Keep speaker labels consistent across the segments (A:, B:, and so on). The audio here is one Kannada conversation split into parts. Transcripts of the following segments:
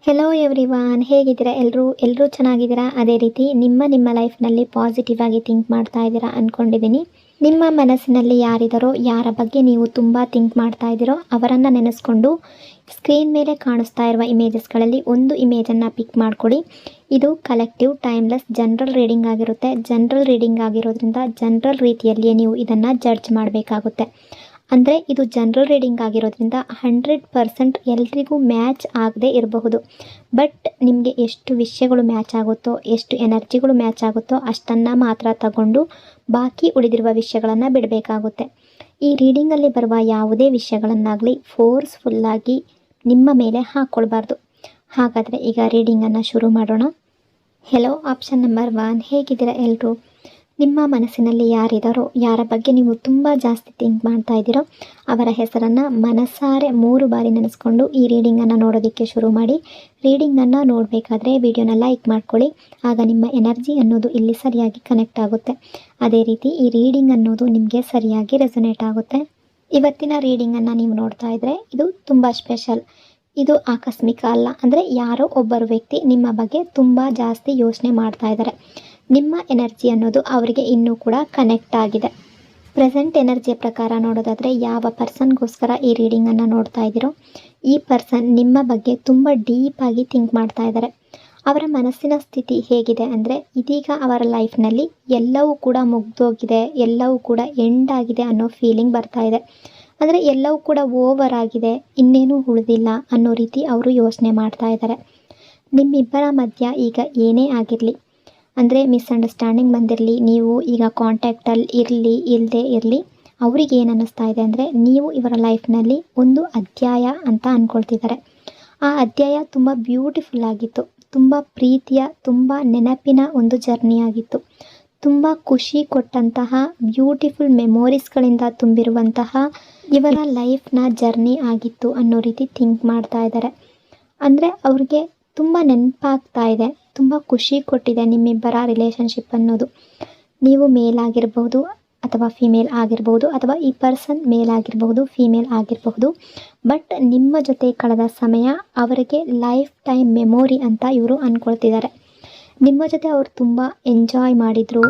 A: ಹೆಲೋ ಎವ್ರಿವಾನ್, ಹೇಗಿದ್ದೀರಾ? ಎಲ್ಲರೂ ಚೆನ್ನಾಗಿದ್ದೀರಾ? ಅದೇ ರೀತಿ ನಿಮ್ಮ ಲೈಫ್ನಲ್ಲಿ ಪಾಸಿಟಿವ್ ಆಗಿ ಥಿಂಕ್ ಮಾಡ್ತಾ ಇದ್ದೀರಾ ಅಂದ್ಕೊಂಡಿದ್ದೀನಿ. ನಿಮ್ಮ ಮನಸ್ಸಿನಲ್ಲಿ ಯಾರಿದ್ದಾರೋ, ಯಾರ ಬಗ್ಗೆ ನೀವು ತುಂಬ ಥಿಂಕ್ ಮಾಡ್ತಾ ಇದ್ದೀರೋ ಅವರನ್ನು ನೆನೆಸ್ಕೊಂಡು ಸ್ಕ್ರೀನ್ ಮೇಲೆ ಕಾಣಿಸ್ತಾ ಇರುವ ಇಮೇಜಸ್ಗಳಲ್ಲಿ ಒಂದು ಇಮೇಜನ್ನು ಪಿಕ್ ಮಾಡ್ಕೊಳ್ಳಿ. ಇದು ಕಲೆಕ್ಟಿವ್ ಟೈಮ್ಲೆಸ್ ಜನರಲ್ ರೀಡಿಂಗ್ ಆಗಿರುತ್ತೆ. ಜನರಲ್ ರೀಡಿಂಗ್ ಆಗಿರೋದ್ರಿಂದ ಜನರಲ್ ರೀತಿಯಲ್ಲಿಯೇ ನೀವು ಇದನ್ನು ಜಡ್ಜ್ ಮಾಡಬೇಕಾಗುತ್ತೆ. ಅಂದರೆ ಇದು ಜನರಲ್ ರೀಡಿಂಗ್ ಆಗಿರೋದ್ರಿಂದ 100% ಎಲ್ರಿಗೂ ಮ್ಯಾಚ್ ಆಗದೆ ಇರಬಹುದು. ಬಟ್ ನಿಮಗೆ ಎಷ್ಟು ವಿಷಯಗಳು ಮ್ಯಾಚ್ ಆಗುತ್ತೋ, ಎಷ್ಟು ಎನರ್ಜಿಗಳು ಮ್ಯಾಚ್ ಆಗುತ್ತೋ ಅಷ್ಟನ್ನು ಮಾತ್ರ ತಗೊಂಡು ಬಾಕಿ ಉಳಿದಿರುವ ವಿಷಯಗಳನ್ನು ಬಿಡಬೇಕಾಗುತ್ತೆ. ಈ ರೀಡಿಂಗಲ್ಲಿ ಬರುವ ಯಾವುದೇ ವಿಷಯಗಳನ್ನಾಗಲಿ ಫೋರ್ಸ್ಫುಲ್ಲಾಗಿ ನಿಮ್ಮ ಮೇಲೆ ಹಾಕ್ಕೊಳ್ಬಾರ್ದು. ಹಾಗಾದರೆ ಈಗ ರೀಡಿಂಗನ್ನು ಶುರು ಮಾಡೋಣ. ಹೆಲೋ ಆಪ್ಷನ್ ನಂಬರ್ 1, ಹೇಗಿದ್ದೀರಾ ಎಲ್ಲರೂ? ನಿಮ್ಮ ಮನಸ್ಸಿನಲ್ಲಿ ಯಾರಿದ್ದಾರೋ, ಯಾರ ಬಗ್ಗೆ ನೀವು ತುಂಬ ಜಾಸ್ತಿ ಥಿಂಕ್ ಮಾಡ್ತಾ ಇದ್ದೀರೋ ಅವರ ಹೆಸರನ್ನು ಮನಸ್ಸಾರೆ 3 ಬಾರಿ ನೆನೆಸ್ಕೊಂಡು ಈ ರೀಡಿಂಗನ್ನು ನೋಡೋದಕ್ಕೆ ಶುರು ಮಾಡಿ. ರೀಡಿಂಗನ್ನು ನೋಡಬೇಕಾದ್ರೆ ವಿಡಿಯೋನ ಲೈಕ್ ಮಾಡ್ಕೊಳ್ಳಿ. ಆಗ ನಿಮ್ಮ ಎನರ್ಜಿ ಅನ್ನೋದು ಇಲ್ಲಿ ಸರಿಯಾಗಿ ಕನೆಕ್ಟ್ ಆಗುತ್ತೆ. ಅದೇ ರೀತಿ ಈ ರೀಡಿಂಗ್ ಅನ್ನೋದು ನಿಮಗೆ ಸರಿಯಾಗಿ ರೆಸೊನೇಟ್ ಆಗುತ್ತೆ. ಇವತ್ತಿನ ರೀಡಿಂಗನ್ನು ನೀವು ನೋಡ್ತಾ ಇದ್ದರೆ ಇದು ತುಂಬ ಸ್ಪೆಷಲ್. ಇದು ಆಕಸ್ಮಿಕ ಅಲ್ಲ. ಅಂದರೆ ಯಾರೋ ಒಬ್ಬರು ವ್ಯಕ್ತಿ ನಿಮ್ಮ ಬಗ್ಗೆ ತುಂಬ ಜಾಸ್ತಿ ಯೋಚನೆ ಮಾಡ್ತಾ ಇದ್ದಾರೆ. ನಿಮ್ಮ ಎನರ್ಜಿ ಅನ್ನೋದು ಅವರಿಗೆ ಇನ್ನೂ ಕೂಡ ಕನೆಕ್ಟ್ ಆಗಿದೆ. ಪ್ರೆಸೆಂಟ್ ಎನರ್ಜಿಯ ಪ್ರಕಾರ ನೋಡೋದಾದರೆ ಯಾವ ಪರ್ಸನ್ಗೋಸ್ಕರ ಈ ರೀಡಿಂಗನ್ನು ನೋಡ್ತಾ ಇದ್ದೀರೋ ಈ ಪರ್ಸನ್ ನಿಮ್ಮ ಬಗ್ಗೆ ತುಂಬ ಡೀಪಾಗಿ ಥಿಂಕ್ ಮಾಡ್ತಾ ಇದ್ದಾರೆ. ಅವರ ಮನಸ್ಸಿನ ಸ್ಥಿತಿ ಹೇಗಿದೆ ಅಂದರೆ ಇದೀಗ ಅವರ ಲೈಫ್ನಲ್ಲಿ ಎಲ್ಲವೂ ಕೂಡ ಮುಗ್ದೋಗಿದೆ, ಎಲ್ಲವೂ ಕೂಡ ಎಂಡ್ ಆಗಿದೆ ಅನ್ನೋ ಫೀಲಿಂಗ್ ಬರ್ತಾ ಇದೆ. ಅಂದರೆ ಎಲ್ಲವೂ ಕೂಡ ಓವರ್ ಆಗಿದೆ, ಇನ್ನೇನೂ ಉಳಿದಿಲ್ಲ ಅನ್ನೋ ರೀತಿ ಅವರು ಯೋಚನೆ ಮಾಡ್ತಾ ಇದ್ದಾರೆ. ನಿಮ್ಮಿಬ್ಬರ ಮಧ್ಯ ಈಗ ಏನೇ ಆಗಿರಲಿ, ಅಂದರೆ ಮಿಸ್ಅಂಡರ್ಸ್ಟ್ಯಾಂಡಿಂಗ್ ಬಂದಿರಲಿ, ನೀವು ಈಗ ಕಾಂಟ್ಯಾಕ್ಟಲ್ಲಿ ಇರಲಿ ಇಲ್ಲದೆ ಇರಲಿ, ಅವ್ರಿಗೆ ಏನು ಅನ್ನಿಸ್ತಾ ಇದೆ ಅಂದರೆ ನೀವು ಇವರ ಲೈಫ್ನಲ್ಲಿ ಒಂದು ಅಧ್ಯಾಯ ಅಂತ ಅಂದ್ಕೊಳ್ತಿದ್ದಾರೆ. ಆ ಅಧ್ಯಾಯ ತುಂಬ ಬ್ಯೂಟಿಫುಲ್ ಆಗಿತ್ತು, ತುಂಬ ಪ್ರೀತಿಯ, ತುಂಬ ನೆನಪಿನ ಒಂದು ಜರ್ನಿ ಆಗಿತ್ತು. ತುಂಬ ಖುಷಿ ಕೊಟ್ಟಂತಹ ಬ್ಯೂಟಿಫುಲ್ ಮೆಮೊರೀಸ್ಗಳಿಂದ ತುಂಬಿರುವಂತಹ ಇವರ ಲೈಫ್ನ ಜರ್ನಿ ಆಗಿತ್ತು ಅನ್ನೋ ರೀತಿ ಥಿಂಕ್ ಮಾಡ್ತಾ ಇದ್ದಾರೆ. ಅಂದರೆ ಅವ್ರಿಗೆ ತುಂಬ ನೆನಪಾಗ್ತಾ ಇದೆ, ತುಂಬ ಖುಷಿ ಕೊಟ್ಟಿದೆ ನಿಮ್ಮಿಬ್ಬರ ರಿಲೇಷನ್ಶಿಪ್ ಅನ್ನೋದು. ನೀವು ಮೇಲ್ ಆಗಿರಬಹುದು ಅಥವಾ ಫಿಮೇಲ್ ಆಗಿರಬಹುದು, ಅಥವಾ ಈ ಪರ್ಸನ್ ಮೇಲ್ ಆಗಿರಬಹುದು, ಫಿಮೇಲ್ ಆಗಿರಬಹುದು. ಬಟ್ ನಿಮ್ಮ ಜೊತೆ ಕಳೆದ ಸಮಯ ಅವರಿಗೆ ಲೈಫ್ ಟೈಮ್ ಮೆಮೊರಿ ಅಂತ ಇವರು ಅಂದ್ಕೊಳ್ತಿದ್ದಾರೆ. ನಿಮ್ಮ ಜೊತೆ ಅವರು ತುಂಬ ಎಂಜಾಯ್ ಮಾಡಿದರು.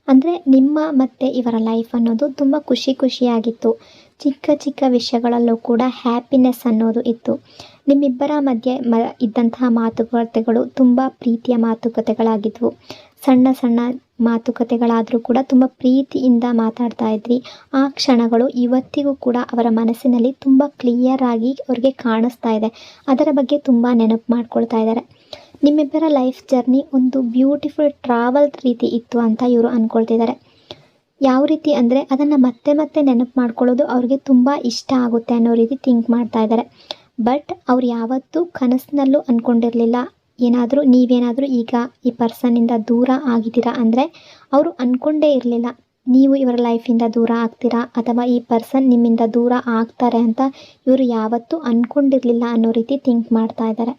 A: ಅಂದರೆ ನಿಮ್ಮ ಮತ್ತು ಇವರ ಲೈಫ್ ಅನ್ನೋದು ತುಂಬ ಖುಷಿಯಾಗಿತ್ತು. ಚಿಕ್ಕ ಚಿಕ್ಕ ವಿಷಯಗಳಲ್ಲೂ ಕೂಡ ಹ್ಯಾಪಿನೆಸ್ ಅನ್ನೋದು ಇತ್ತು. ನಿಮ್ಮಿಬ್ಬರ ಮಧ್ಯೆ ಇದ್ದಂತಹ ಮಾತುಕತೆಗಳು ತುಂಬ ಪ್ರೀತಿಯ ಮಾತುಕತೆಗಳಾಗಿದ್ವು. ಸಣ್ಣ ಸಣ್ಣ ಮಾತುಕತೆಗಳಾದರೂ ಕೂಡ ತುಂಬ ಪ್ರೀತಿಯಿಂದ ಮಾತಾಡ್ತಾ ಇದ್ರಿ. ಆ ಕ್ಷಣಗಳು ಇವತ್ತಿಗೂ ಕೂಡ ಅವರ ಮನಸ್ಸಿನಲ್ಲಿ ತುಂಬ ಕ್ಲಿಯರ್ ಆಗಿ ಅವ್ರಿಗೆ ಕಾಣಿಸ್ತಾ ಇದೆ. ಅದರ ಬಗ್ಗೆ ತುಂಬ ನೆನಪು ಮಾಡ್ಕೊಳ್ತಾ ಇದ್ದಾರೆ. ನಿಮ್ಮಿಬ್ಬರ ಲೈಫ್ ಜರ್ನಿ ಒಂದು ಬ್ಯೂಟಿಫುಲ್ ಟ್ರಾವೆಲ್ ರೀತಿ ಇತ್ತು ಅಂತ ಇವರು ಅಂದ್ಕೊಳ್ತಿದ್ದಾರೆ. ಯಾವ ರೀತಿ ಅಂದರೆ ಅದನ್ನು ಮತ್ತೆ ಮತ್ತೆ ನೆನಪು ಮಾಡ್ಕೊಳ್ಳೋದು ಅವ್ರಿಗೆ ತುಂಬ ಇಷ್ಟ ಆಗುತ್ತೆ ಅನ್ನೋ ರೀತಿ ಥಿಂಕ್ ಮಾಡ್ತಾ ಇದ್ದಾರೆ. ಬಟ್ ಅವ್ರು ಯಾವತ್ತೂ ಕನಸಿನಲ್ಲೂ ಅಂದ್ಕೊಂಡಿರಲಿಲ್ಲ ನೀವೇನಾದರೂ ಈಗ ಈ ಪರ್ಸನ್ನಿಂದ ದೂರ ಆಗಿದ್ದೀರಾ ಅಂದರೆ ಅವರು ಅಂದ್ಕೊಂಡೇ ಇರಲಿಲ್ಲ ನೀವು ಇವರ ಲೈಫಿಂದ ದೂರ ಆಗ್ತೀರಾ ಅಥವಾ ಈ ಪರ್ಸನ್ ನಿಮ್ಮಿಂದ ದೂರ ಆಗ್ತಾರೆ ಅಂತ ಇವರು ಯಾವತ್ತೂ ಅಂದ್ಕೊಂಡಿರಲಿಲ್ಲ ಅನ್ನೋ ರೀತಿ ಥಿಂಕ್ ಮಾಡ್ತಾ ಇದ್ದಾರೆ.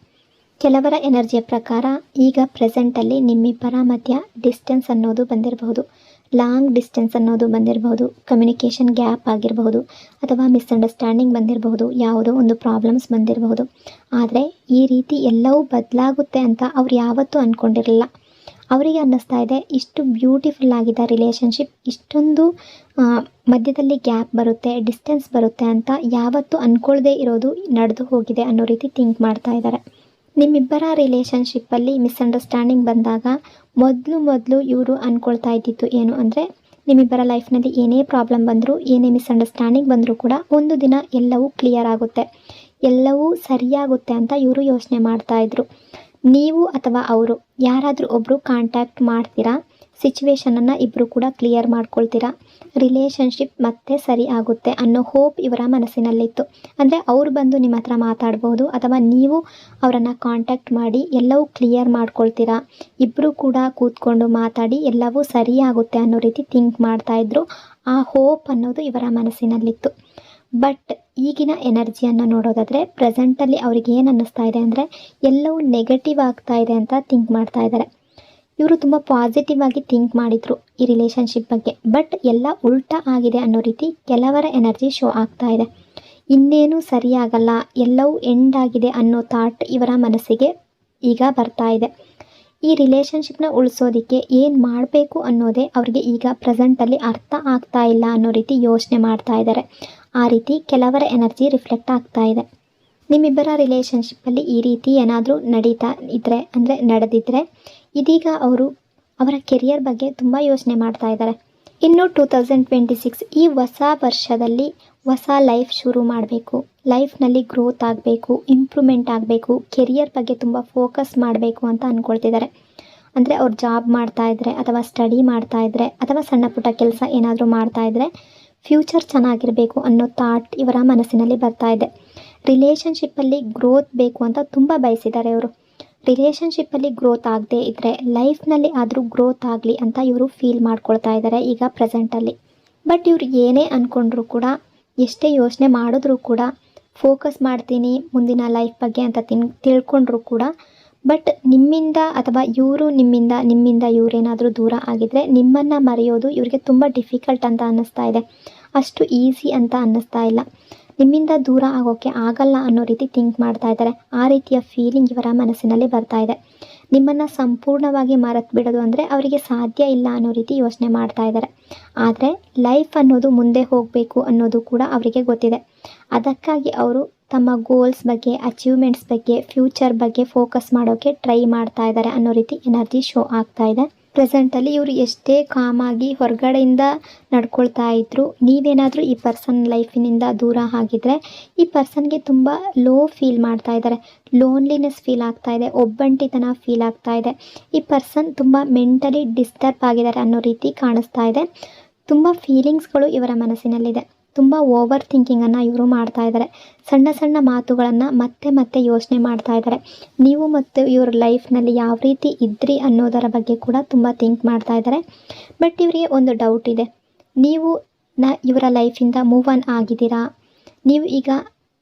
A: ಕೆಲವರ ಎನರ್ಜಿಯ ಪ್ರಕಾರ ಈಗ ಪ್ರೆಸೆಂಟಲ್ಲಿ ನಿಮ್ಮಿಬ್ಬರ ಮಧ್ಯ ಡಿಸ್ಟೆನ್ಸ್ ಅನ್ನೋದು ಬಂದಿರಬಹುದು, ಲಾಂಗ್ ಡಿಸ್ಟೆನ್ಸ್ ಅನ್ನೋದು ಬಂದಿರಬಹುದು, ಕಮ್ಯುನಿಕೇಷನ್ ಗ್ಯಾಪ್ ಆಗಿರಬಹುದು, ಅಥವಾ ಮಿಸ್ಅಂಡರ್ಸ್ಟ್ಯಾಂಡಿಂಗ್ ಬಂದಿರಬಹುದು, ಯಾವುದೋ ಒಂದು ಪ್ರಾಬ್ಲಮ್ಸ್ ಬಂದಿರಬಹುದು. ಆದರೆ ಈ ರೀತಿ ಎಲ್ಲವೂ ಬದಲಾಗುತ್ತೆ ಅಂತ ಅವ್ರು ಯಾವತ್ತೂ ಅಂದ್ಕೊಂಡಿರಲಿಲ್ಲ. ಅವರಿಗೆ ಅನ್ನಿಸ್ತಾ ಇದೆ ಇಷ್ಟು ಬ್ಯೂಟಿಫುಲ್ ಆಗಿದ್ದ ರಿಲೇಷನ್ಶಿಪ್ ಇಷ್ಟೊಂದು ಮಧ್ಯದಲ್ಲಿ ಗ್ಯಾಪ್ ಬರುತ್ತೆ, ಡಿಸ್ಟೆನ್ಸ್ ಬರುತ್ತೆ ಅಂತ ಯಾವತ್ತೂ ಅಂದ್ಕೊಳ್ಳದೆ ಇರೋದು ನಡೆದು ಹೋಗಿದೆ ಅನ್ನೋ ರೀತಿ ಥಿಂಕ್ ಮಾಡ್ತಾ ಇದ್ದಾರೆ. ನಿಮ್ಮಿಬ್ಬರ ರಿಲೇಷನ್ಶಿಪ್ಪಲ್ಲಿ ಮಿಸ್ಅಂಡರ್ಸ್ಟ್ಯಾಂಡಿಂಗ್ ಬಂದಾಗ ಮೊದಲು ಇವರು ಅಂದ್ಕೊಳ್ತಾ ಇದ್ದಿದ್ದು ಏನು ಅಂದರೆ ನಿಮ್ಮಿಬ್ಬರ ಲೈಫ್ನಲ್ಲಿ ಏನೇ ಪ್ರಾಬ್ಲಮ್ ಬಂದರೂ, ಏನೇ ಮಿಸ್ಅಂಡರ್ಸ್ಟ್ಯಾಂಡಿಂಗ್ ಬಂದರೂ ಕೂಡ ಒಂದು ದಿನ ಎಲ್ಲವೂ ಕ್ಲಿಯರ್ ಆಗುತ್ತೆ, ಎಲ್ಲವೂ ಸರಿಯಾಗುತ್ತೆ ಅಂತ ಇವರು ಯೋಚನೆ ಮಾಡ್ತಾಯಿದ್ರು. ನೀವು ಅಥವಾ ಅವರು ಯಾರಾದರೂ ಒಬ್ಬರು ಕಾಂಟ್ಯಾಕ್ಟ್ ಮಾಡ್ತೀರಾ, ಸಿಚುವೇಶನನ್ನು ಇಬ್ಬರು ಕೂಡ ಕ್ಲಿಯರ್ ಮಾಡ್ಕೊಳ್ತೀರಾ, ರಿಲೇಷನ್ಶಿಪ್ ಮತ್ತೆ ಸರಿ ಆಗುತ್ತೆ ಅನ್ನೋ ಹೋಪ್ ಇವರ ಮನಸ್ಸಿನಲ್ಲಿತ್ತು. ಅಂದರೆ ಅವ್ರು ಬಂದು ನಿಮ್ಮ ಹತ್ರ ಮಾತಾಡ್ಬೋದು ಅಥವಾ ನೀವು ಅವರನ್ನು ಕಾಂಟ್ಯಾಕ್ಟ್ ಮಾಡಿ ಎಲ್ಲವೂ ಕ್ಲಿಯರ್ ಮಾಡ್ಕೊಳ್ತೀರಾ, ಇಬ್ಬರು ಕೂಡ ಕೂತ್ಕೊಂಡು ಮಾತಾಡಿ ಎಲ್ಲವೂ ಸರಿ ಆಗುತ್ತೆ ಅನ್ನೋ ರೀತಿ ಥಿಂಕ್ ಮಾಡ್ತಾಯಿದ್ರು. ಆ ಹೋಪ್ ಅನ್ನೋದು ಇವರ ಮನಸ್ಸಿನಲ್ಲಿತ್ತು. ಬಟ್ ಈಗಿನ ಎನರ್ಜಿಯನ್ನು ನೋಡೋದಾದರೆ ಪ್ರೆಸೆಂಟಲ್ಲಿ ಅವ್ರಿಗೆ ಏನು ಅನ್ನಿಸ್ತಾ ಇದೆ ಅಂದರೆ ಎಲ್ಲವೂ ನೆಗೆಟಿವ್ ಆಗ್ತಾ ಇದೆ ಅಂತ ಥಿಂಕ್ ಮಾಡ್ತಾ ಇದ್ದಾರೆ. ಇವರು ತುಂಬ ಪಾಸಿಟಿವ್ ಆಗಿ ಥಿಂಕ್ ಮಾಡಿದರು ಈ ರಿಲೇಷನ್ಶಿಪ್ ಬಗ್ಗೆ. ಬಟ್ ಎಲ್ಲ ಉಲ್ಟಾ ಆಗಿದೆ ಅನ್ನೋ ರೀತಿ ಕೆಲವರ ಎನರ್ಜಿ ಶೋ ಆಗ್ತಾ ಇದೆ. ಇನ್ನೇನು ಸರಿಯಾಗಲ್ಲ, ಎಲ್ಲವೂ ಎಂಡ್ ಆಗಿದೆ ಅನ್ನೋ ಥಾಟ್ ಇವರ ಮನಸ್ಸಿಗೆ ಈಗ ಬರ್ತಾ ಇದೆ. ಈ ರಿಲೇಷನ್ಶಿಪ್ನ ಉಳಿಸೋದಕ್ಕೆ ಏನು ಮಾಡಬೇಕು ಅನ್ನೋದೇ ಅವ್ರಿಗೆ ಈಗ ಪ್ರೆಸೆಂಟಲ್ಲಿ ಅರ್ಥ ಆಗ್ತಾ ಇಲ್ಲ ಅನ್ನೋ ರೀತಿ ಯೋಚನೆ ಮಾಡ್ತಾ ಇದ್ದಾರೆ. ಆ ರೀತಿ ಕೆಲವರ ಎನರ್ಜಿ ರಿಫ್ಲೆಕ್ಟ್ ಆಗ್ತಾ ಇದೆ. ನಿಮ್ಮಿಬ್ಬರ ರಿಲೇಷನ್ಶಿಪ್ಪಲ್ಲಿ ಈ ರೀತಿ ಏನಾದರೂ ನಡೀತಾ ಇದ್ದರೆ ಅಂದರೆ ನಡೆದಿದ್ದರೆ ಇದೀಗ ಅವರು ಅವರ ಕೆರಿಯರ್ ಬಗ್ಗೆ ತುಂಬ ಯೋಚನೆ ಮಾಡ್ತಾ ಇದ್ದಾರೆ. ಇನ್ನು 2026 ಈ ಹೊಸ ವರ್ಷದಲ್ಲಿ ಹೊಸ ಲೈಫ್ ಶುರು ಮಾಡಬೇಕು, ಲೈಫ್ನಲ್ಲಿ ಗ್ರೋತ್ ಆಗಬೇಕು, ಇಂಪ್ರೂವ್ಮೆಂಟ್ ಆಗಬೇಕು, ಕೆರಿಯರ್ ಬಗ್ಗೆ ತುಂಬ ಫೋಕಸ್ ಮಾಡಬೇಕು ಅಂತ ಅಂದ್ಕೊಳ್ತಿದ್ದಾರೆ. ಅಂದರೆ ಅವ್ರು ಜಾಬ್ ಮಾಡ್ತಾಯಿದ್ರೆ ಅಥವಾ ಸ್ಟಡಿ ಮಾಡ್ತಾಯಿದ್ರೆ ಅಥವಾ ಸಣ್ಣ ಪುಟ್ಟ ಕೆಲಸ ಏನಾದರೂ ಮಾಡ್ತಾಯಿದ್ರೆ ಫ್ಯೂಚರ್ ಚೆನ್ನಾಗಿರಬೇಕು ಅನ್ನೋ ಥಾಟ್ ಇವರ ಮನಸ್ಸಿನಲ್ಲಿ ಬರ್ತಾ ಇದೆ. ರಿಲೇಷನ್ಶಿಪ್ಪಲ್ಲಿ ಗ್ರೋತ್ ಬೇಕು ಅಂತ ತುಂಬ ಬಯಸಿದ್ದಾರೆ ಅವರು. ರಿಲೇಷನ್ಶಿಪ್ಪಲ್ಲಿ ಗ್ರೋತ್ ಆಗದೆ ಇದ್ದರೆ ಲೈಫ್ನಲ್ಲಿ ಆದರೂ ಗ್ರೋತ್ ಆಗಲಿ ಅಂತ ಇವರು ಫೀಲ್ ಮಾಡ್ಕೊಳ್ತಾ ಇದ್ದಾರೆ ಈಗ ಪ್ರೆಸೆಂಟಲ್ಲಿ. ಬಟ್ ಇವ್ರು ಏನೇ ಅಂದ್ಕೊಂಡ್ರೂ ಕೂಡ, ಎಷ್ಟೇ ಯೋಚನೆ ಮಾಡಿದ್ರೂ ಕೂಡ, ಫೋಕಸ್ ಮಾಡ್ತೀನಿ ಮುಂದಿನ ಲೈಫ್ ಬಗ್ಗೆ ಅಂತ ತಿಳ್ಕೊಂಡ್ರೂ ಕೂಡ, ಬಟ್ ನಿಮ್ಮಿಂದ ಅಥವಾ ಇವರು ನಿಮ್ಮಿಂದ ಇವರೇನಾದರೂ ದೂರ ಆಗಿದ್ದರೆ ನಿಮ್ಮನ್ನು ಮರೆಯೋದು ಇವರಿಗೆ ತುಂಬ ಡಿಫಿಕಲ್ಟ್ ಅಂತ ಅನ್ನಿಸ್ತಾ ಇದೆ. ಅಷ್ಟು ಈಸಿ ಅಂತ ಅನ್ನಿಸ್ತಾ ಇಲ್ಲ. ನಿಮ್ಮಿಂದ ದೂರ ಆಗೋಕ್ಕೆ ಆಗಲ್ಲ ಅನ್ನೋ ರೀತಿ ಥಿಂಕ್ ಮಾಡ್ತಾ ಇದ್ದಾರೆ. ಆ ರೀತಿಯ ಫೀಲಿಂಗ್ ಇವರ ಮನಸ್ಸಿನಲ್ಲಿ ಬರ್ತಾ ಇದೆ. ನಿಮ್ಮನ್ನು ಸಂಪೂರ್ಣವಾಗಿ ಮರೆತು ಬಿಡೋದು ಅಂದರೆ ಅವರಿಗೆ ಸಾಧ್ಯ ಇಲ್ಲ ಅನ್ನೋ ರೀತಿ ಯೋಚನೆ ಮಾಡ್ತಾ ಇದ್ದಾರೆ. ಆದರೆ ಲೈಫ್ ಅನ್ನೋದು ಮುಂದೆ ಹೋಗಬೇಕು ಅನ್ನೋದು ಕೂಡ ಅವರಿಗೆ ಗೊತ್ತಿದೆ. ಅದಕ್ಕಾಗಿ ಅವರು ತಮ್ಮ ಗೋಲ್ಸ್ ಬಗ್ಗೆ, ಅಚೀವ್ಮೆಂಟ್ಸ್ ಬಗ್ಗೆ, ಫ್ಯೂಚರ್ ಬಗ್ಗೆ ಫೋಕಸ್ ಮಾಡೋಕ್ಕೆ ಟ್ರೈ ಮಾಡ್ತಾ ಇದ್ದಾರೆ ಅನ್ನೋ ರೀತಿ ಎನರ್ಜಿ ಶೋ ಆಗ್ತಾ ಇದೆ. ಪ್ರೆಸೆಂಟಲ್ಲಿ ಇವರು ಎಷ್ಟೇ ಕಾಮಾಗಿ ಹೊರಗಡೆಯಿಂದ ನಡ್ಕೊಳ್ತಾ ಇದ್ದರೂ ನೀವೇನಾದರೂ ಈ ಪರ್ಸನ್ ಲೈಫಿನಿಂದ ದೂರ ಆಗಿದ್ದರೆ ಈ ಪರ್ಸನ್ಗೆ ತುಂಬ ಲೋ ಫೀಲ್ ಮಾಡ್ತಾ ಇದ್ದಾರೆ. ಲೋನ್ಲಿನೆಸ್ ಫೀಲ್ ಆಗ್ತಾ ಇದೆ, ಒಬ್ಬಂಟಿತನ ಫೀಲ್ ಆಗ್ತಾ ಇದೆ. ಈ ಪರ್ಸನ್ ತುಂಬ ಮೆಂಟಲಿ ಡಿಸ್ಟರ್ಬ್ ಆಗಿದ್ದಾರೆ ಅನ್ನೋ ರೀತಿ ಕಾಣಿಸ್ತಾ ಇದೆ. ತುಂಬ ಫೀಲಿಂಗ್ಸ್ಗಳು ಇವರ ಮನಸ್ಸಿನಲ್ಲಿದೆ. ತುಂಬ ಓವರ್ ಥಿಂಕಿಂಗನ್ನು ಇವರು ಮಾಡ್ತಾ ಇದ್ದಾರೆ. ಸಣ್ಣ ಸಣ್ಣ ಮಾತುಗಳನ್ನು ಮತ್ತೆ ಯೋಚನೆ ಮಾಡ್ತಾ ಇದ್ದಾರೆ. ನೀವು ಮತ್ತು ಇವ್ರ ಲೈಫ್ನಲ್ಲಿ ಯಾವ ರೀತಿ ಇದ್ರಿ ಅನ್ನೋದರ ಬಗ್ಗೆ ಕೂಡ ತುಂಬ ಥಿಂಕ್ ಮಾಡ್ತಾ ಇದ್ದಾರೆ. ಬಟ್ ಇವರಿಗೆ ಒಂದು ಡೌಟ್ ಇದೆ, ನೀವು ಇವರ ಲೈಫಿಂದ ಮೂವ್ ಆನ್ ಆಗಿದ್ದೀರಾ, ನೀವು ಈಗ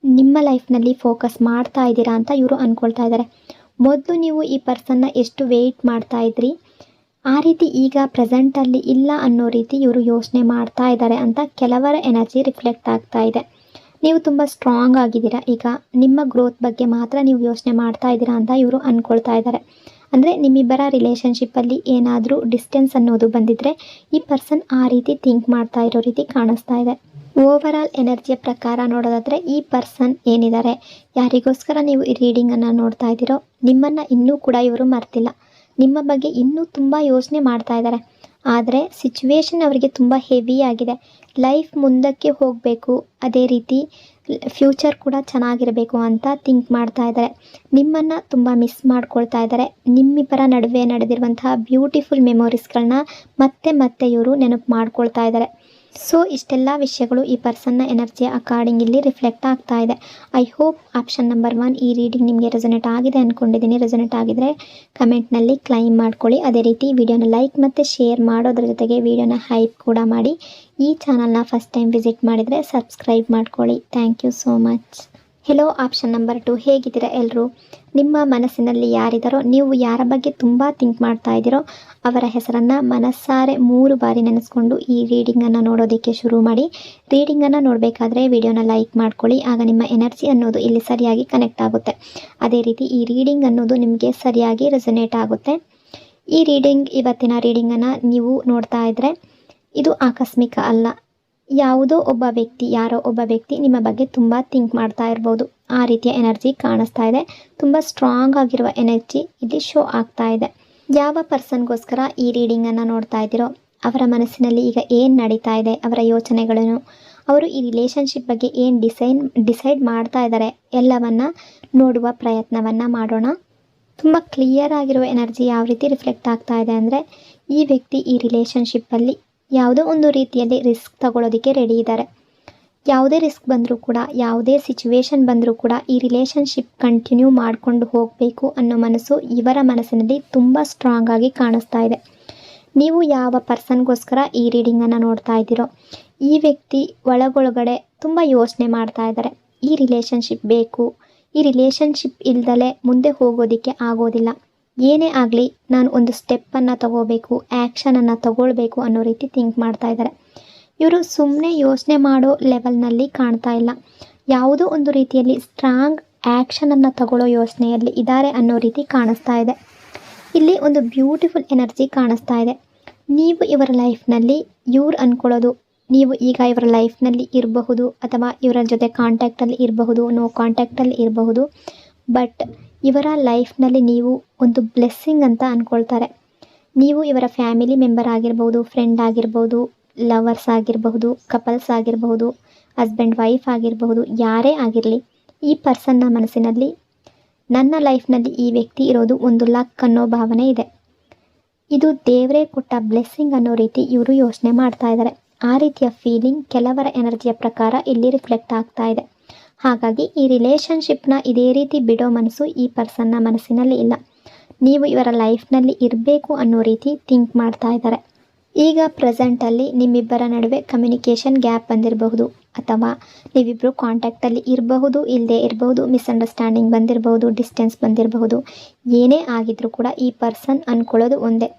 A: ನಿಮ್ಮ ಲೈಫ್ನಲ್ಲಿ ಫೋಕಸ್ ಮಾಡ್ತಾ ಇದ್ದೀರಾ ಅಂತ ಇವರು ಅಂದ್ಕೊಳ್ತಾ ಇದ್ದಾರೆ. ಮೊದಲು ನೀವು ಈ ಪರ್ಸನ್ನ ಎಷ್ಟು ವೆಯ್ಟ್ ಮಾಡ್ತಾ ಇದ್ರಿ, ಆ ರೀತಿ ಈಗ ಪ್ರೆಸೆಂಟಲ್ಲಿ ಇಲ್ಲ ಅನ್ನೋ ರೀತಿ ಇವರು ಯೋಚನೆ ಮಾಡ್ತಾ ಇದ್ದಾರೆ ಅಂತ ಕೆಲವರ ಎನರ್ಜಿ ರಿಫ್ಲೆಕ್ಟ್ ಆಗ್ತಾ ಇದೆ. ನೀವು ತುಂಬ ಸ್ಟ್ರಾಂಗ್ ಆಗಿದ್ದೀರಾ, ಈಗ ನಿಮ್ಮ ಗ್ರೋತ್ ಬಗ್ಗೆ ಮಾತ್ರ ನೀವು ಯೋಚನೆ ಮಾಡ್ತಾ ಇದ್ದೀರಾ ಅಂತ ಇವರು ಅಂದ್ಕೊಳ್ತಾ ಇದ್ದಾರೆ. ಅಂದರೆ ನಿಮ್ಮಿಬ್ಬರ ರಿಲೇಷನ್ಶಿಪ್ಪಲ್ಲಿ ಏನಾದರೂ ಡಿಸ್ಟೆನ್ಸ್ ಅನ್ನೋದು ಬಂದಿದ್ದರೆ ಈ ಪರ್ಸನ್ ಆ ರೀತಿ ಥಿಂಕ್ ಮಾಡ್ತಾ ಇರೋ ರೀತಿ ಕಾಣಿಸ್ತಾ ಇದೆ. ಓವರಾಲ್ ಎನರ್ಜಿಯ ಪ್ರಕಾರ ನೋಡೋದಾದರೆ ಈ ಪರ್ಸನ್ ಏನಿದ್ದಾರೆ, ಯಾರಿಗೋಸ್ಕರ ನೀವು ಈ ರೀಡಿಂಗನ್ನು ನೋಡ್ತಾ ಇದ್ದೀರೋ ನಿಮ್ಮನ್ನು ಇನ್ನೂ ಕೂಡ ಇವರು ಮರ್ತಿಲ್ಲ. ನಿಮ್ಮ ಬಗ್ಗೆ ಇನ್ನೂ ತುಂಬ ಯೋಚನೆ ಮಾಡ್ತಾ ಇದ್ದಾರೆ. ಆದರೆ ಸಿಚುವೇಶನ್ ಅವರಿಗೆ ತುಂಬ ಹೆವಿ ಆಗಿದೆ. ಲೈಫ್ ಮುಂದಕ್ಕೆ ಹೋಗಬೇಕು, ಅದೇ ರೀತಿ ಫ್ಯೂಚರ್ ಕೂಡ ಚೆನ್ನಾಗಿರಬೇಕು ಅಂತ ಥಿಂಕ್ ಮಾಡ್ತಾ ಇದ್ದಾರೆ. ನಿಮ್ಮನ್ನು ತುಂಬ ಮಿಸ್ ಮಾಡ್ಕೊಳ್ತಾ ಇದ್ದಾರೆ. ನಿಮ್ಮಿಬ್ಬರ ನಡುವೆ ನಡೆದಿರುವಂತಹ ಬ್ಯೂಟಿಫುಲ್ ಮೆಮೊರೀಸ್ಗಳನ್ನ ಮತ್ತೆ ಇವರು ನೆನಪು ಮಾಡ್ಕೊಳ್ತಾ ಇದ್ದಾರೆ. ಸೊ ಇಷ್ಟೆಲ್ಲ ವಿಷಯಗಳು ಈ ಪರ್ಸನ್ನ ಎನರ್ಜಿಯ ಅಕಾರ್ಡಿಂಗ್ ಇಲ್ಲಿ ರಿಫ್ಲೆಕ್ಟ್ ಆಗ್ತಾ ಇದೆ. ಐ ಹೋಪ್ ಆಪ್ಷನ್ ನಂಬರ್ 1 ಈ ರೀಡಿಂಗ್ ನಿಮಗೆ ರೆಸೊನೇಟ್ ಆಗಿದೆ ಅಂದ್ಕೊಂಡಿದ್ದೀನಿ. ರೆಸೊನೇಟ್ ಆಗಿದ್ರೆ ಕಮೆಂಟ್ನಲ್ಲಿ ಕ್ಲೈಮ್ ಮಾಡ್ಕೊಳ್ಳಿ. ಅದೇ ರೀತಿ ವಿಡಿಯೋನ ಲೈಕ್ ಮತ್ತು ಶೇರ್ ಮಾಡೋದ್ರ ಜೊತೆಗೆ ವಿಡಿಯೋನ ಹೈಪ್ ಕೂಡ ಮಾಡಿ. ಈ ಚಾನಲ್ನ ಫಸ್ಟ್ ಟೈಮ್ ವಿಸಿಟ್ ಮಾಡಿದರೆ ಸಬ್ಸ್ಕ್ರೈಬ್ ಮಾಡ್ಕೊಳ್ಳಿ. Thank you so much. Hello option number 2, ಹೇಗಿದ್ದೀರಾ ಎಲ್ಲರೂ? ನಿಮ್ಮ ಮನಸ್ಸಿನಲ್ಲಿ ಯಾರಿದ್ದಾರೋ, ನೀವು ಯಾರ ಬಗ್ಗೆ ತುಂಬ ಥಿಂಕ್ ಮಾಡ್ತಾ ಇದ್ದೀರೋ ಅವರ ಹೆಸರನ್ನು ಮನಸ್ಸಾರೆ 3 ಬಾರಿ ನೆನೆಸ್ಕೊಂಡು ಈ ರೀಡಿಂಗನ್ನು ನೋಡೋದಕ್ಕೆ ಶುರು ಮಾಡಿ. ರೀಡಿಂಗನ್ನು ನೋಡಬೇಕಾದ್ರೆ ವಿಡಿಯೋನ ಲೈಕ್ ಮಾಡ್ಕೊಳ್ಳಿ. ಆಗ ನಿಮ್ಮ ಎನರ್ಜಿ ಅನ್ನೋದು ಇಲ್ಲಿ ಸರಿಯಾಗಿ ಕನೆಕ್ಟ್ ಆಗುತ್ತೆ. ಅದೇ ರೀತಿ ಈ ರೀಡಿಂಗ್ ಅನ್ನೋದು ನಿಮಗೆ ಸರಿಯಾಗಿ ರೆಸೊನೇಟ್ ಆಗುತ್ತೆ. ಈ ಇವತ್ತಿನ ರೀಡಿಂಗನ್ನು ನೀವು ನೋಡ್ತಾ ಇದ್ದರೆ ಇದು ಆಕಸ್ಮಿಕ ಅಲ್ಲ. ಯಾವುದೋ ಯಾರೋ ಒಬ್ಬ ವ್ಯಕ್ತಿ ನಿಮ್ಮ ಬಗ್ಗೆ ತುಂಬ ಥಿಂಕ್ ಮಾಡ್ತಾ ಇರ್ಬೋದು. ಆ ರೀತಿಯ ಎನರ್ಜಿ ಕಾಣಿಸ್ತಾ ಇದೆ. ತುಂಬ ಸ್ಟ್ರಾಂಗ್ ಆಗಿರುವ ಎನರ್ಜಿ ಇಲ್ಲಿ ಶೋ ಆಗ್ತಾ ಇದೆ. ಯಾವ ಪರ್ಸನ್ಗೋಸ್ಕರ ಈ ರೀಡಿಂಗನ್ನು ನೋಡ್ತಾ ಇದ್ದೀರೋ ಅವರ ಮನಸ್ಸಿನಲ್ಲಿ ಈಗ ಏನು ನಡೀತಾ ಇದೆ, ಅವರ ಯೋಚನೆಗಳೇನು, ಅವರು ಈ ರಿಲೇಷನ್ಶಿಪ್ ಬಗ್ಗೆ ಏನು ಡಿಸೈಡ್ ಮಾಡ್ತಾ ಇದ್ದಾರೆ ಎಲ್ಲವನ್ನು ನೋಡುವ ಪ್ರಯತ್ನವನ್ನು ಮಾಡೋಣ. ತುಂಬ ಕ್ಲಿಯರ್ ಆಗಿರುವ ಎನರ್ಜಿ ಯಾವ ರೀತಿ ರಿಫ್ಲೆಕ್ಟ್ ಆಗ್ತಾ ಇದೆ ಅಂದರೆ ಈ ವ್ಯಕ್ತಿ ಈ ರಿಲೇಷನ್ಶಿಪ್ಪಲ್ಲಿ ಯಾವುದೋ ಒಂದು ರೀತಿಯಲ್ಲಿ ರಿಸ್ಕ್ ತಗೊಳ್ಳೋದಕ್ಕೆ ರೆಡಿ ಇದ್ದಾರೆ. ಯಾವುದೇ ರಿಸ್ಕ್ ಬಂದರೂ ಕೂಡ, ಯಾವುದೇ ಸಿಚುವೇಶನ್ ಬಂದರೂ ಕೂಡ ಈ ರಿಲೇಷನ್ಶಿಪ್ ಕಂಟಿನ್ಯೂ ಮಾಡಿಕೊಂಡು ಹೋಗಬೇಕು ಅನ್ನೋ ಮನಸ್ಸು ಇವರ ಮನಸ್ಸಿನಲ್ಲಿ ತುಂಬ ಸ್ಟ್ರಾಂಗ್ ಆಗಿ ಕಾಣಿಸ್ತಾ ಇದೆ. ನೀವು ಯಾವ ಪರ್ಸನ್ಗೋಸ್ಕರ ಈ ರೀಡಿಂಗನ್ನು ನೋಡ್ತಾ ಇದ್ದೀರೋ ಈ ವ್ಯಕ್ತಿ ಒಳಗೊಳಗಡೆ ತುಂಬ ಯೋಚನೆ ಮಾಡ್ತಾ ಇದ್ದಾರೆ. ಈ ರಿಲೇಷನ್ಶಿಪ್ ಬೇಕು, ಈ ರಿಲೇಷನ್ಶಿಪ್ ಇಲ್ದಲೇ ಮುಂದೆ ಹೋಗೋದಕ್ಕೆ ಆಗೋದಿಲ್ಲ. ಏನೇ ಆಗಲಿ ನಾನು ಒಂದು ಸ್ಟೆಪ್ಪನ್ನು ತಗೋಬೇಕು, ಆ್ಯಕ್ಷನನ್ನು ತಗೊಳ್ಬೇಕು ಅನ್ನೋ ರೀತಿ ಥಿಂಕ್ ಮಾಡ್ತಾ ಇದ್ದಾರೆ. ಇವರು ಸುಮ್ಮನೆ ಯೋಚನೆ ಮಾಡೋ ಲೆವೆಲ್ನಲ್ಲಿ ಕಾಣ್ತಾ ಇಲ್ಲ. ಯಾವುದೋ ಒಂದು ರೀತಿಯಲ್ಲಿ ಸ್ಟ್ರಾಂಗ್ ಆ್ಯಕ್ಷನನ್ನು ತಗೊಳ್ಳೋ ಯೋಚನೆಯಲ್ಲಿ ಇದ್ದಾರೆ ಅನ್ನೋ ರೀತಿ ಕಾಣಿಸ್ತಾ ಇದೆ. ಇಲ್ಲಿ ಒಂದು ಬ್ಯೂಟಿಫುಲ್ ಎನರ್ಜಿ ಕಾಣಿಸ್ತಾ ಇದೆ. ನೀವು ಇವರ ಲೈಫ್ನಲ್ಲಿ ಇವ್ರು ಅಂದ್ಕೊಳ್ಳೋದು ನೀವು ಈಗ ಇವರ ಲೈಫ್ನಲ್ಲಿ ಇರಬಹುದು ಅಥವಾ ಇವರ ಜೊತೆ ಕಾಂಟ್ಯಾಕ್ಟಲ್ಲಿ ಇರಬಹುದು, ನೋ ಕಾಂಟ್ಯಾಕ್ಟಲ್ಲಿ ಇರಬಹುದು. ಬಟ್ ಇವರ ಲೈಫ್ನಲ್ಲಿ ನೀವು ಒಂದು ಬ್ಲೆಸ್ಸಿಂಗ್ ಅಂತ ಅಂದ್ಕೊಳ್ತಾರೆ. ನೀವು ಇವರ ಫ್ಯಾಮಿಲಿ ಮೆಂಬರ್ ಆಗಿರ್ಬೋದು, ಫ್ರೆಂಡ್ ಆಗಿರ್ಬೋದು, ಲವರ್ಸ್ ಆಗಿರಬಹುದು, ಕಪಲ್ಸ್ ಆಗಿರಬಹುದು, ಹಸ್ಬೆಂಡ್ ವೈಫ್ ಆಗಿರಬಹುದು, ಯಾರೇ ಆಗಿರಲಿ, ಈ ಪರ್ಸನ್ನ ಮನಸ್ಸಿನಲ್ಲಿ ನನ್ನ ಲೈಫ್ನಲ್ಲಿ ಈ ವ್ಯಕ್ತಿ ಇರೋದು ಒಂದು ಲಕ್ ಅನ್ನೋ ಭಾವನೆ ಇದೆ. ಇದು ದೇವರೇ ಕೊಟ್ಟ ಬ್ಲೆಸ್ಸಿಂಗ್ ಅನ್ನೋ ರೀತಿ ಇವರು ಯೋಚನೆ ಮಾಡ್ತಾ ಇದ್ದಾರೆ. ಆ ರೀತಿಯ ಫೀಲಿಂಗ್ ಕೆಲವರ ಎನರ್ಜಿಯ ಪ್ರಕಾರ ಇಲ್ಲಿ ರಿಫ್ಲೆಕ್ಟ್ ಆಗ್ತಾ ಇದೆ. ಹಾಗಾಗಿ ಈ ರಿಲೇಷನ್ಶಿಪ್ನ ಇದೇ ರೀತಿ ಬಿಡೋ ಮನಸ್ಸು ಈ ಪರ್ಸನ್ನ ಮನಸ್ಸಿನಲ್ಲಿ ಇಲ್ಲ. ನೀವು ಇವರ ಲೈಫ್ನಲ್ಲಿ ಇರಬೇಕು ಅನ್ನೋ ರೀತಿ ಥಿಂಕ್ ಮಾಡ್ತಾ ಇದ್ದಾರೆ. ಈಗ ಪ್ರೆಸೆಂಟಲ್ಲಿ ನಿಮ್ಮಿಬ್ಬರ ನಡುವೆ ಕಮ್ಯುನಿಕೇಷನ್ ಗ್ಯಾಪ್ ಬಂದಿರಬಹುದು, ಅಥವಾ ನೀವಿಬ್ಬರು ಕಾಂಟ್ಯಾಕ್ಟಲ್ಲಿ ಇರಬಹುದು, ಇಲ್ಲದೆ ಇರಬಹುದು, ಮಿಸ್ಅಂಡರ್ಸ್ಟ್ಯಾಂಡಿಂಗ್ ಬಂದಿರಬಹುದು, ಡಿಸ್ಟೆನ್ಸ್ ಬಂದಿರಬಹುದು. ಏನೇ ಆಗಿದ್ರೂ ಕೂಡ ಈ ಪರ್ಸನ್ ಅಂದ್ಕೊಳ್ಳೋದು ಒಂದೇ,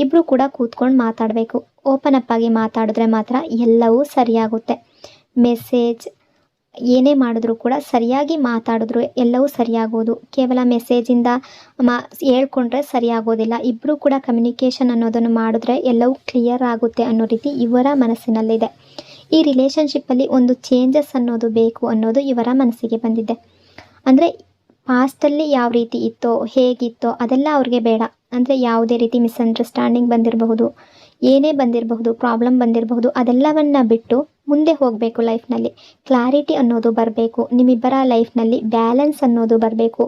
A: ಇಬ್ಬರು ಕೂಡ ಕೂತ್ಕೊಂಡು ಮಾತಾಡಬೇಕು. ಓಪನ್ ಅಪ್ ಆಗಿ ಮಾತಾಡಿದ್ರೆ ಮಾತ್ರ ಎಲ್ಲವೂ ಸರಿಯಾಗುತ್ತೆ. ಮೆಸೇಜ್ ಏನೇ ಮಾಡಿದ್ರೂ ಕೂಡ ಸರಿಯಾಗಿ ಮಾತಾಡಿದ್ರು ಎಲ್ಲವೂ ಸರಿಯಾಗೋದು. ಕೇವಲ ಮೆಸೇಜಿಂದ ಹೇಳ್ಕೊಂಡ್ರೆ ಸರಿಯಾಗೋದಿಲ್ಲ. ಇಬ್ಬರು ಕೂಡ ಕಮ್ಯುನಿಕೇಷನ್ ಅನ್ನೋದನ್ನು ಮಾಡಿದ್ರೆ ಎಲ್ಲವೂ ಕ್ಲಿಯರ್ ಆಗುತ್ತೆ ಅನ್ನೋ ರೀತಿ ಇವರ ಮನಸ್ಸಿನಲ್ಲಿದೆ. ಈ ರಿಲೇಷನ್ಶಿಪ್ಪಲ್ಲಿ ಒಂದು ಚೇಂಜಸ್ ಅನ್ನೋದು ಬೇಕು ಅನ್ನೋದು ಇವರ ಮನಸ್ಸಿಗೆ ಬಂದಿದೆ. ಅಂದರೆ ಪಾಸ್ಟಲ್ಲಿ ಯಾವ ರೀತಿ ಇತ್ತೋ ಹೇಗಿತ್ತೋ ಅದೆಲ್ಲ ಅವ್ರಿಗೆ ಬೇಡ. ಅಂದರೆ ಯಾವುದೇ ರೀತಿ ಮಿಸ್ಅಂಡರ್ಸ್ಟ್ಯಾಂಡಿಂಗ್ ಬಂದಿರಬಹುದು, ಏನೇ ಬಂದಿರಬಹುದು, ಪ್ರಾಬ್ಲಮ್ ಬಂದಿರಬಹುದು, ಅದೆಲ್ಲವನ್ನು ಬಿಟ್ಟು ಮುಂದೆ ಹೋಗಬೇಕು. ಲೈಫ್ನಲ್ಲಿ ಕ್ಲಾರಿಟಿ ಅನ್ನೋದು ಬರಬೇಕು. ನಿಮ್ಮಿಬ್ಬರ ಲೈಫ್ನಲ್ಲಿ ಬ್ಯಾಲೆನ್ಸ್ ಅನ್ನೋದು ಬರಬೇಕು.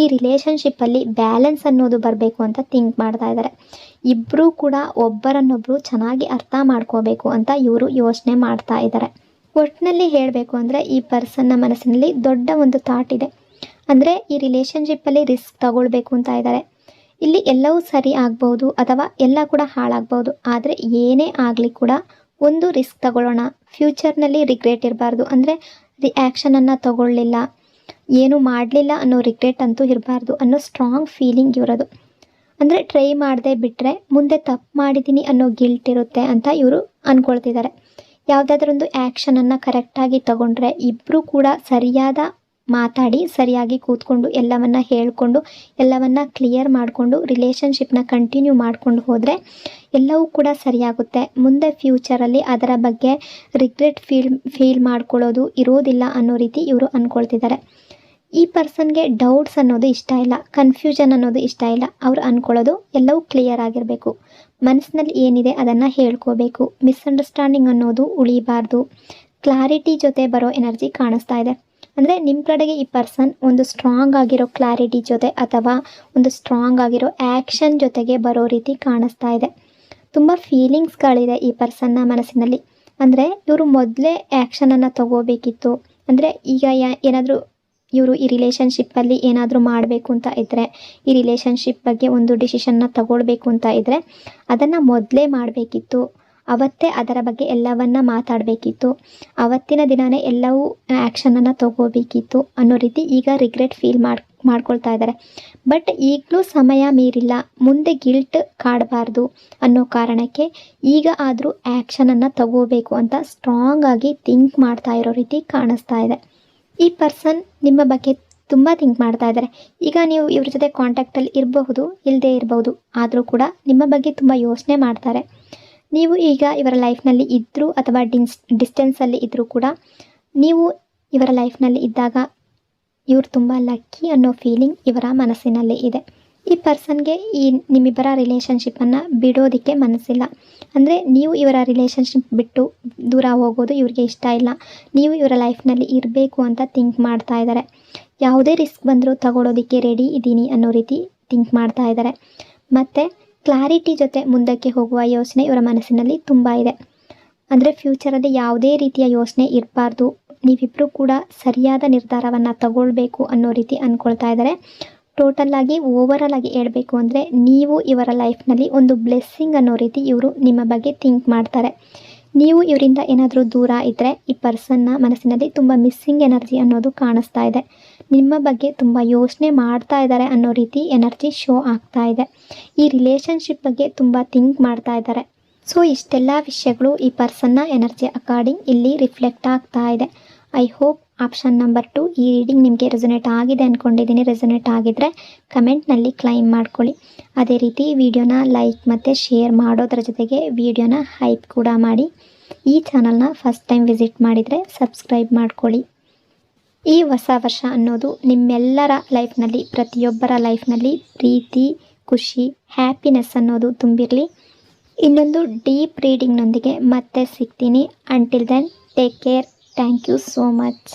A: ಈ ರಿಲೇಷನ್ಶಿಪ್ಪಲ್ಲಿ ಬ್ಯಾಲೆನ್ಸ್ ಅನ್ನೋದು ಬರಬೇಕು ಅಂತ ಥಿಂಕ್ ಮಾಡ್ತಾ ಇದ್ದಾರೆ. ಇಬ್ಬರೂ ಕೂಡ ಒಬ್ಬರನ್ನೊಬ್ಬರು ಚೆನ್ನಾಗಿ ಅರ್ಥ ಮಾಡ್ಕೋಬೇಕು ಅಂತ ಇವರು ಯೋಚನೆ ಮಾಡ್ತಾ ಇದ್ದಾರೆ. ಒಟ್ಟಿನಲ್ಲಿ ಹೇಳಬೇಕು ಅಂದರೆ ಈ ಪರ್ಸನ್ನ ಮನಸ್ಸಿನಲ್ಲಿ ದೊಡ್ಡ ಒಂದು ಥಾಟ್ ಇದೆ. ಅಂದರೆ ಈ ರಿಲೇಷನ್ಶಿಪ್ಪಲ್ಲಿ ರಿಸ್ಕ್ ತಗೊಳ್ಬೇಕು ಅಂತ ಇದ್ದಾರೆ. ಇಲ್ಲಿ ಎಲ್ಲವೂ ಸರಿ ಆಗ್ಬೋದು ಅಥವಾ ಎಲ್ಲ ಕೂಡ ಹಾಳಾಗ್ಬೋದು. ಆದರೆ ಏನೇ ಆಗಲಿ ಕೂಡ ಒಂದು ರಿಸ್ಕ್ ತಗೊಳ್ಳೋಣ, ಫ್ಯೂಚರ್ನಲ್ಲಿ ರಿಗ್ರೆಟ್ ಇರಬಾರ್ದು. ಅಂದರೆ ಆ್ಯಕ್ಷನನ್ನು ತಗೊಳ್ಳಿಲ್ಲ, ಏನೂ ಮಾಡಲಿಲ್ಲ ಅನ್ನೋ ರಿಗ್ರೆಟ್ ಅಂತೂ ಇರಬಾರ್ದು ಅನ್ನೋ ಸ್ಟ್ರಾಂಗ್ ಫೀಲಿಂಗ್ ಇರೋದು. ಅಂದರೆ ಟ್ರೈ ಮಾಡದೆ ಬಿಟ್ಟರೆ ಮುಂದೆ ತಪ್ಪು ಮಾಡಿದ್ದೀನಿ ಅನ್ನೋ ಗಿಲ್ಟ್ ಇರುತ್ತೆ ಅಂತ ಇವರು ಅಂದ್ಕೊಳ್ತಿದ್ದಾರೆ. ಯಾವುದಾದ್ರೊಂದು ಆ್ಯಕ್ಷನನ್ನು ಕರೆಕ್ಟಾಗಿ ತಗೊಂಡ್ರೆ ಇಬ್ಬರೂ ಕೂಡ ಸರಿಯಾದ ಮಾತಾಡಿ ಸರಿಯಾಗಿ ಕೂತ್ಕೊಂಡು ಎಲ್ಲವನ್ನು ಹೇಳಿಕೊಂಡು ಎಲ್ಲವನ್ನು ಕ್ಲಿಯರ್ ಮಾಡಿಕೊಂಡು ರಿಲೇಷನ್ಶಿಪ್ನ ಕಂಟಿನ್ಯೂ ಮಾಡಿಕೊಂಡು ಹೋದರೆ ಎಲ್ಲವೂ ಕೂಡ ಸರಿಯಾಗುತ್ತೆ. ಮುಂದೆ ಫ್ಯೂಚರಲ್ಲಿ ಅದರ ಬಗ್ಗೆ ರಿಗ್ರೆಟ್ ಫೀಲ್ ಮಾಡ್ಕೊಳ್ಳೋದು ಇರೋದಿಲ್ಲ ಅನ್ನೋ ರೀತಿ ಇವರು ಅಂದ್ಕೊಳ್ತಿದ್ದಾರೆ. ಈ ಪರ್ಸನ್ಗೆ ಡೌಟ್ಸ್ ಅನ್ನೋದು ಇಷ್ಟ ಇಲ್ಲ, ಕನ್ಫ್ಯೂಷನ್ ಅನ್ನೋದು ಇಷ್ಟ ಇಲ್ಲ. ಅವರು ಅಂದ್ಕೊಳ್ಳೋದು ಎಲ್ಲವೂ ಕ್ಲಿಯರ್ ಆಗಿರಬೇಕು, ಮನಸ್ಸಿನಲ್ಲಿ ಏನಿದೆ ಅದನ್ನು ಹೇಳ್ಕೋಬೇಕು, ಮಿಸ್ಅಂಡರ್ಸ್ಟ್ಯಾಂಡಿಂಗ್ ಅನ್ನೋದು ಉಳಿಬಾರ್ದು. ಕ್ಲಾರಿಟಿ ಜೊತೆ ಬರೋ ಎನರ್ಜಿ ಕಾಣಿಸ್ತಾ ಇದೆ. ಅಂದರೆ ನಿಮ್ಮ ಕಡೆಗೆ ಈ ಪರ್ಸನ್ ಒಂದು ಸ್ಟ್ರಾಂಗ್ ಆಗಿರೋ ಕ್ಲಾರಿಟಿ ಜೊತೆ ಅಥವಾ ಒಂದು ಸ್ಟ್ರಾಂಗ್ ಆಗಿರೋ ಆ್ಯಕ್ಷನ್ ಜೊತೆಗೆ ಬರೋ ರೀತಿ ಕಾಣಿಸ್ತಾ ಇದೆ. ತುಂಬ ಫೀಲಿಂಗ್ಸ್ಗಳಿದೆ ಈ ಪರ್ಸನ್ನ ಮನಸ್ಸಿನಲ್ಲಿ. ಅಂದರೆ ಇವರು ಮೊದಲೇ ಆ್ಯಕ್ಷನನ್ನು ತಗೋಬೇಕಿತ್ತು. ಅಂದರೆ ಈಗ ಏನಾದರೂ ಇವರು ಈ ರಿಲೇಷನ್ಶಿಪ್ಪಲ್ಲಿ ಏನಾದರೂ ಮಾಡಬೇಕು ಅಂತ ಇದ್ದರೆ, ಈ ರಿಲೇಷನ್ಶಿಪ್ ಬಗ್ಗೆ ಒಂದು ಡಿಸಿಷನ್ನ ತಗೊಳ್ಬೇಕು ಅಂತ ಇದ್ದರೆ ಅದನ್ನು ಮೊದಲೇ ಮಾಡಬೇಕಿತ್ತು. ಅವತ್ತೇ ಅದರ ಬಗ್ಗೆ ಎಲ್ಲವನ್ನ ಮಾತಾಡಬೇಕಿತ್ತು. ಅವತ್ತಿನ ದಿನವೇ ಎಲ್ಲವೂ ಆ್ಯಕ್ಷನನ್ನು ತಗೋಬೇಕಿತ್ತು ಅನ್ನೋ ರೀತಿ ಈಗ ರಿಗ್ರೆಟ್ ಫೀಲ್ ಮಾಡ್ಕೊಳ್ತಾ ಇದ್ದಾರೆ. ಬಟ್ ಈಗಲೂ ಸಮಯ ಮೀರಿಲ್ಲ, ಮುಂದೆ ಗಿಲ್ಟ್ ಕಾಡಬಾರ್ದು ಅನ್ನೋ ಕಾರಣಕ್ಕೆ ಈಗ ಆದರೂ ಆ್ಯಕ್ಷನನ್ನು ತಗೋಬೇಕು ಅಂತ ಸ್ಟ್ರಾಂಗ್ ಆಗಿ ಥಿಂಕ್ ಮಾಡ್ತಾ ಇರೋ ರೀತಿ ಕಾಣಿಸ್ತಾ ಇದೆ. ಈ ಪರ್ಸನ್ ನಿಮ್ಮ ಬಗ್ಗೆ ತುಂಬ ಥಿಂಕ್ ಮಾಡ್ತಾ ಇದ್ದಾರೆ. ಈಗ ನೀವು ಇವ್ರ ಜೊತೆ ಕಾಂಟ್ಯಾಕ್ಟಲ್ಲಿ ಇರಬಹುದು, ಇಲ್ಲದೇ ಇರಬಹುದು, ಆದರೂ ಕೂಡ ನಿಮ್ಮ ಬಗ್ಗೆ ತುಂಬ ಯೋಚನೆ ಮಾಡ್ತಾರೆ. ನೀವು ಈಗ ಇವರ ಲೈಫ್ನಲ್ಲಿ ಇದ್ದರೂ ಅಥವಾ ಡಿಸ್ಟೆನ್ಸಲ್ಲಿ ಇದ್ದರೂ ಕೂಡ ನೀವು ಇವರ ಲೈಫ್ನಲ್ಲಿ ಇದ್ದಾಗ ಇವರು ತುಂಬ ಲಕ್ಕಿ ಅನ್ನೋ ಫೀಲಿಂಗ್ ಇವರ ಮನಸ್ಸಿನಲ್ಲಿ ಇದೆ. ಈ ಪರ್ಸನ್ಗೆ ಈ ನಿಮ್ಮಿಬ್ಬರ ರಿಲೇಷನ್ಶಿಪ್ಪನ್ನು ಬಿಡೋದಕ್ಕೆ ಮನಸ್ಸಿಲ್ಲ. ಅಂದರೆ ನೀವು ಇವರ ರಿಲೇಷನ್ಶಿಪ್ ಬಿಟ್ಟು ದೂರ ಹೋಗೋದು ಇವ್ರಿಗೆ ಇಷ್ಟ ಇಲ್ಲ. ನೀವು ಇವರ ಲೈಫ್ನಲ್ಲಿ ಇರಬೇಕು ಅಂತ ಥಿಂಕ್ ಮಾಡ್ತಾ ಇದ್ದಾರೆ. ಯಾವುದೇ ರಿಸ್ಕ್ ಬಂದರೂ ತಗೊಳ್ಳೋದಕ್ಕೆ ರೆಡಿ ಇದ್ದೀನಿ ಅನ್ನೋ ರೀತಿ ಥಿಂಕ್ ಮಾಡ್ತಾ ಇದ್ದಾರೆ. ಮತ್ತು ಕ್ಲಾರಿಟಿ ಜೊತೆ ಮುಂದಕ್ಕೆ ಹೋಗುವ ಯೋಚನೆ ಇವರ ಮನಸ್ಸಿನಲ್ಲಿ ತುಂಬ ಇದೆ. ಅಂದರೆ ಫ್ಯೂಚರಲ್ಲಿ ಯಾವುದೇ ರೀತಿಯ ಯೋಚನೆ ಇರಬಾರ್ದು, ನೀವಿಬ್ಬರು ಕೂಡ ಸರಿಯಾದ ನಿರ್ಧಾರವನ್ನು ತಗೊಳ್ಬೇಕು ಅನ್ನೋ ರೀತಿ ಅಂದ್ಕೊಳ್ತಾ ಇದ್ದಾರೆ. ಟೋಟಲಾಗಿ ಓವರಾಲ್ ಆಗಿ ಹೇಳಬೇಕು ಅಂದರೆ ನೀವು ಇವರ ಲೈಫ್ನಲ್ಲಿ ಒಂದು ಬ್ಲೆಸ್ಸಿಂಗ್ ಅನ್ನೋ ರೀತಿ ಇವರು ನಿಮ್ಮ ಬಗ್ಗೆ ಥಿಂಕ್ ಮಾಡ್ತಾರೆ. ನೀವು ಇವರಿಂದ ಏನಾದರೂ ದೂರ ಇದ್ದರೆ ಈ ಪರ್ಸನ್ನ ಮನಸ್ಸಿನಲ್ಲಿ ತುಂಬ ಮಿಸ್ಸಿಂಗ್ ಎನರ್ಜಿ ಅನ್ನೋದು ಕಾಣಿಸ್ತಾ ಇದೆ. ನಿಮ್ಮ ಬಗ್ಗೆ ತುಂಬ ಯೋಚನೆ ಮಾಡ್ತಾ ಇದ್ದಾರೆ ಅನ್ನೋ ರೀತಿ ಎನರ್ಜಿ ಶೋ ಆಗ್ತಾ ಇದೆ. ಈ ರಿಲೇಷನ್ಶಿಪ್ ಬಗ್ಗೆ ತುಂಬ ಥಿಂಕ್ ಮಾಡ್ತಾ ಇದ್ದಾರೆ. ಸೊ ಇಷ್ಟೆಲ್ಲ ವಿಷಯಗಳು ಈ ಪರ್ಸನ್ನ ಎನರ್ಜಿ ಅಕಾರ್ಡಿಂಗ್ ಇಲ್ಲಿ ರಿಫ್ಲೆಕ್ಟ್ ಆಗ್ತಾ ಇದೆ. ಐ ಹೋಪ್ ಆಪ್ಷನ್ ನಂಬರ್ 2, ಈ ರೀಡಿಂಗ್ ನಿಮಗೆ ರೆಸೊನೇಟ್ ಆಗಿದೆ ಅಂದ್ಕೊಂಡಿದ್ದೀನಿ. ರೆಸೊನೇಟ್ ಆಗಿದ್ದರೆ ಕಮೆಂಟ್ನಲ್ಲಿ ಕ್ಲೈಮ್ ಮಾಡ್ಕೊಳ್ಳಿ. ಅದೇ ರೀತಿ ವಿಡಿಯೋನ ಲೈಕ್ ಮತ್ತು ಶೇರ್ ಮಾಡೋದ್ರ ಜೊತೆಗೆ ವಿಡಿಯೋನ ಹೈಪ್ ಕೂಡ ಮಾಡಿ. ಈ ಚಾನಲ್ನ ಫಸ್ಟ್ ಟೈಮ್ ವಿಸಿಟ್ ಮಾಡಿದರೆ ಸಬ್ಸ್ಕ್ರೈಬ್ ಮಾಡ್ಕೊಳ್ಳಿ. ಈ ಹೊಸ ವರ್ಷ ಅನ್ನೋದು ನಿಮ್ಮೆಲ್ಲರ ಲೈಫ್ನಲ್ಲಿ, ಪ್ರತಿಯೊಬ್ಬರ ಲೈಫ್ನಲ್ಲಿ ಪ್ರೀತಿ, ಖುಷಿ, ಹ್ಯಾಪಿನೆಸ್ ಅನ್ನೋದು ತುಂಬಿರಲಿ. ಇನ್ನೊಂದು ಡೀಪ್ ರೀಡಿಂಗ್ನೊಂದಿಗೆ ಮತ್ತೆ ಸಿಗ್ತೀನಿ. Until then take care. Thank you so much.